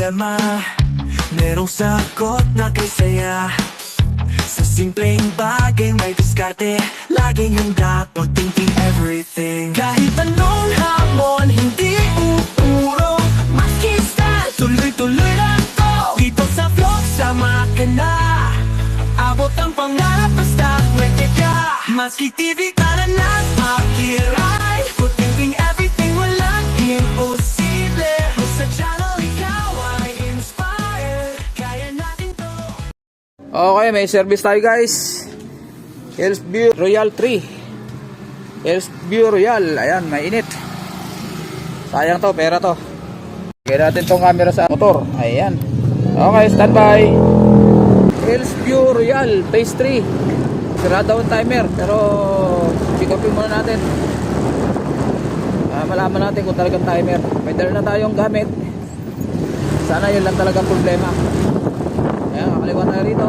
problema, merong sagot na kay saya. Sa simpleng bagay may diskarte, laging handa, thinking everything. Kahit anong hamon, hindi uuro, maski stand, tuloy-tuloy lang to. Dito sa vlog, sama ka na, abot ang pangarap basta pwede ka. Maski TV ka na lang, makiray, thinking everything, walang imposible. Sa channel ikaw ay inspired, kaya natin to. Okay, may service tayo guys. Hillsview Royal 3. Hillsview Royal. Ayan, mainit. Sayang to, pera to. Lagyan natin tong camera sa motor. Ayan. Okay, standby. Hillsview Royal Phase 3. Sirada ang timer, pero pick upin muna natin. Malaman natin kung talagang timer. May dala na tayong gamit. Sana yun lang talagang problema. Ayan, kakaliwa tayo rito.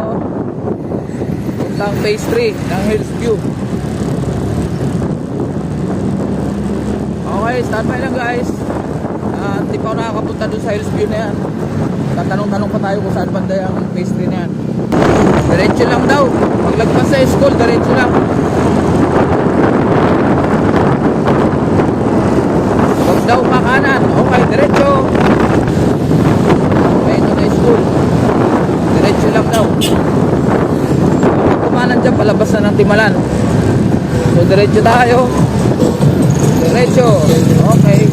Puntang phase 3 ng Hillsview. Okay, standby lang guys. Hindi pa ako nakakapunta dun sa Hillsview na yan. Tatanong-tanong pa tayo kung saan banda yung phase 3 na yan. Diretso lang daw. Paglagpas sa school, diretso lang. Huwag daw makanan. Okay, diretso. Okay, ito na school. Diretso lang daw. Kumanan dyan, palabas na ng Timalan. So diretso tayo. Diretso. Okay.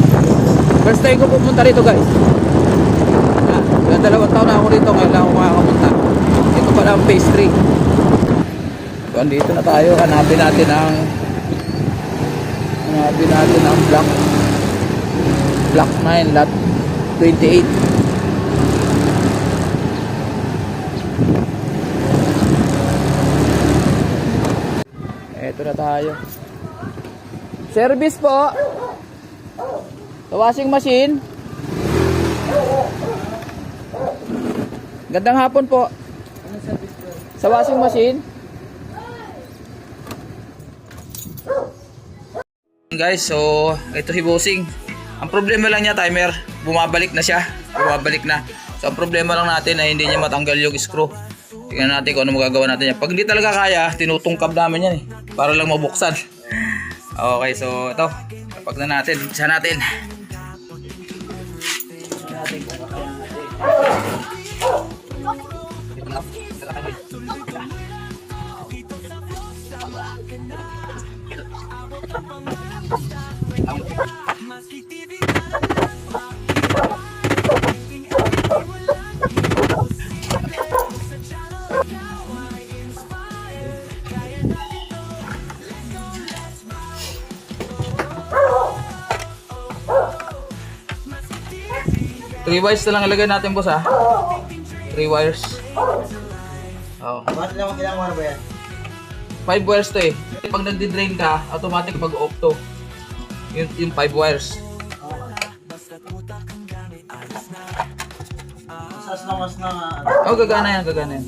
First time ko pupunta rito guys. Dalawang taon na ako rito, ngayon lang ako makakapunta. Ito pala ang phase 3. So andito na tayo. Hanapin natin ang block 9 lot 28. Ito na tayo. Service po. Sa washing machine. Gandang hapon po. Sa washing machine. Guys, so ito si Bossing. Ang problema lang niya, timer, bumabalik na siya. Bumabalik na. So ang problema lang natin ay hindi niya matanggal yung screw. Tingnan natin kung ano magagawa natin yan. Pag hindi talaga kaya, tinutungkab namin yan para lang mabuksan. Okay, so ito. Kapag na natin, isa natin. Three wires na lang ilagay natin boss ha. 3 wires. Oh. Bakit naman kailangan wire ba yan? 5 wires to eh. Pag nagdi-drain ka, automatic mag-off to. Yung 5 wires. Mas na Oh, gagana yan, gagana yan.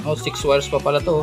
Oh, 6 wires pa pala to.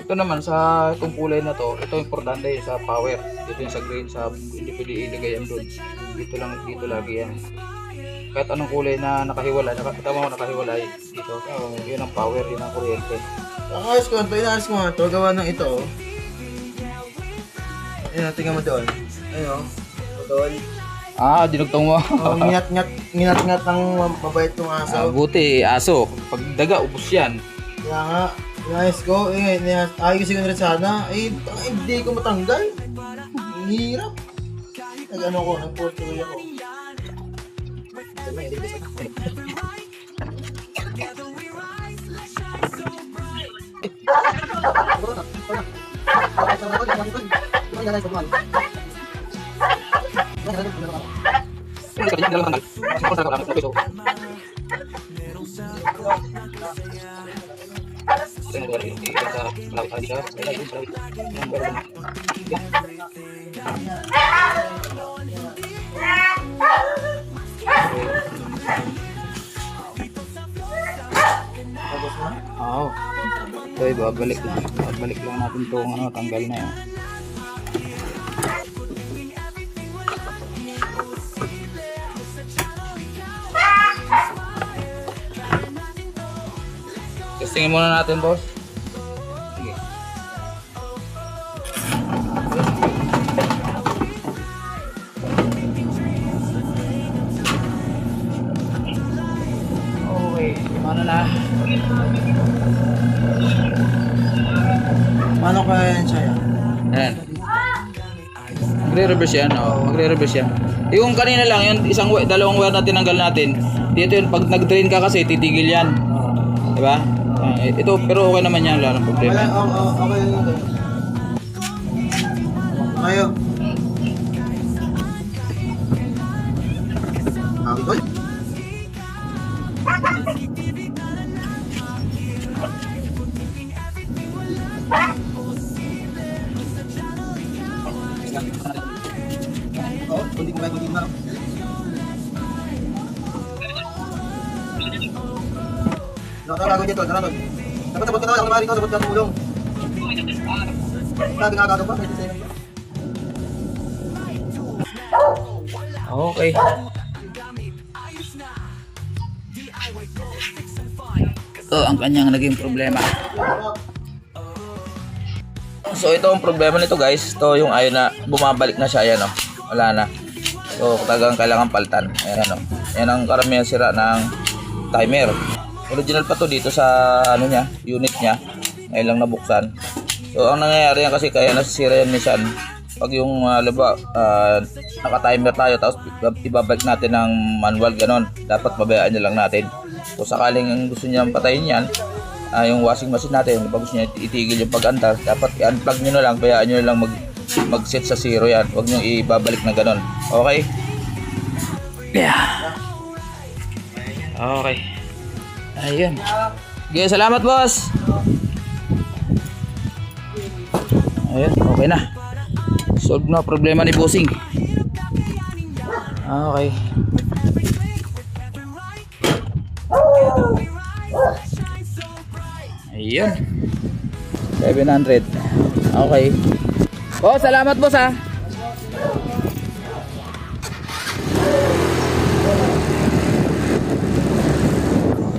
Ito naman sa itong kulay na to, ito importante sa power. Dito yung sa green, sa hindi pwede ilagay yan doon. Dito lang, dito lagi yan. Kahit anong kulay na nakahiwalay, tama mo nakahiwalay dito. Oh, yun ang power, yun ang kuryente. Ayos ko nga ito, gawa ng ito. Ayun, tingnan mo doon. Ayun, Tol. Ah, dinugtong mo. Oh, nginat-ngat ng mabait kong aso. Buti, aso. Pag daga, ubos yan. Kaya nga, inayos ko, ayos ko na rin sana, hindi ko matanggal. Ang hirap. Nag-ano ko, nag-portuloy ako. Tapos na? Oo. So, babalik lang. Babalik lang natin itong tanggal na yan. Testingin muna natin, boss. Sige. Okay, ano na? Paano kaya yan siya yan? Ayan. Magre-reverse yan, magre-reverse yan. Yung kanina lang, yung dalawang wire na tinanggal natin, dito yun, pag nag-drain ka kasi, titigil yan. Diba? Ito, pero okay naman yan, wala nang problema. Okay yun. Ayaw. Happy Tol? Oo, kundi mo na. Nakakagawa dito, tara Tol. Dapat sabot ka na, ako naman rito, sabot ka ng ulong. Sabi nga gagawa pa, may design pa. Okay. Ito ang kanyang naging problema. So ito ang problema nito guys. Ito yung ayaw na bumabalik na siya. Ayan o. Wala na. So talagang kailangan palitan. Ayan o. Ayan ang karamihan sira ng timer. Original pa to dito sa ano niya, unit niya. Ngayon lang nabuksan. So ang nangyayari yan kasi kaya nasisira yan minsan. Pag yung naka-timer tayo tapos ibabalik natin ng manual ganon, dapat pabayaan niya lang natin. So sakaling gusto niya patayin yan, yung washing machine natin, pag gusto niya itigil yung pag-andar, dapat i-unplug niyo na lang, bayaan niyo na lang mag-set sa zero yan. Huwag niyo ibabalik na ganon. Okay? Yeah. Okay. Ayun. Okay, salamat boss. Ayun, okay na. Solve na problema ni Bossing. Okay. Ayun. 700. Okay. Oh, salamat boss ha.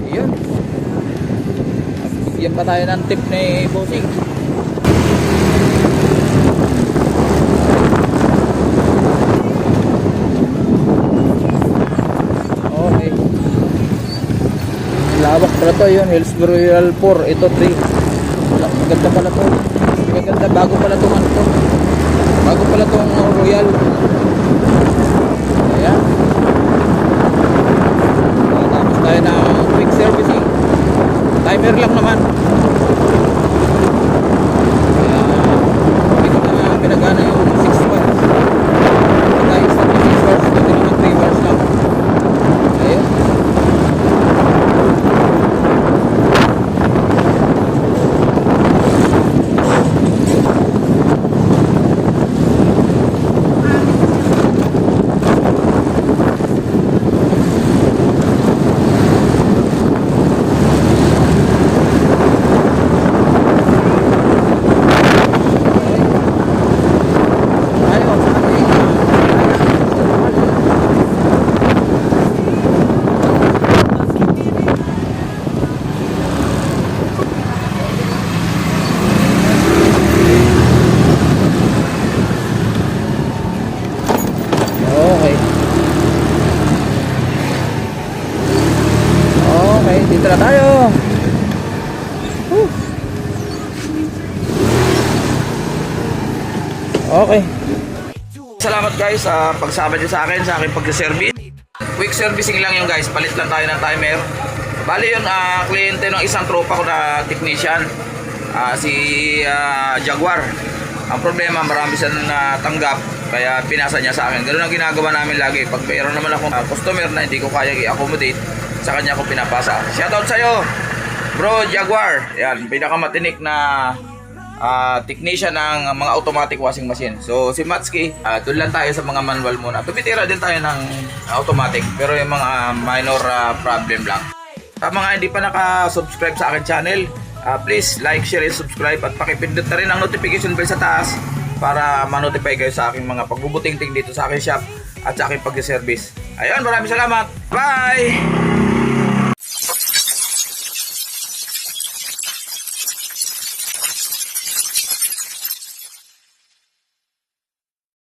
Ayun. Bigyan pa tayo ng tip ni Bossing. Lawak pala to yun, Hillsboro Royal 4, ito 3. Maganda pala to. Maganda, bago pala to man to. Bago pala tong Royal. Ayan. Tapos tayo na quick servicing. Timer lang naman. Kaya, ito na pinagana yung 6 bars. Tayo sa 6 bars, ito naman 3 bars lang. Ayun. tayo. Woo. Okay. Salamat guys sa pagsama niyo sa akin sa aking pag-service. Quick servicing lang yun guys. Palit lang tayo ng timer. Bali yun, kliyente ng isang tropa ko na technician. Si Jaguar. Ang problema, marami siya natanggap. Kaya pinasa niya sa akin. Ganun ang ginagawa namin lagi. Pag mayroon naman akong customer na hindi ko kaya i-accommodate, sa kanya ko pinapasa. Shoutout sa'yo, bro Jaguar. Yan, pinakamatinik na technician ng mga automatic washing machine. So si Matsuki, doon lang tayo sa mga manual muna. Tumitira din tayo ng automatic, pero yung mga minor problem lang. Sa mga hindi pa naka-subscribe sa akin channel, please like, share, and subscribe at pakipindot na rin ang notification bell sa taas para ma-notify kayo sa aking mga pagbubuting-ting dito sa aking shop at sa aking pag-service. Ayun, maraming salamat. Bye!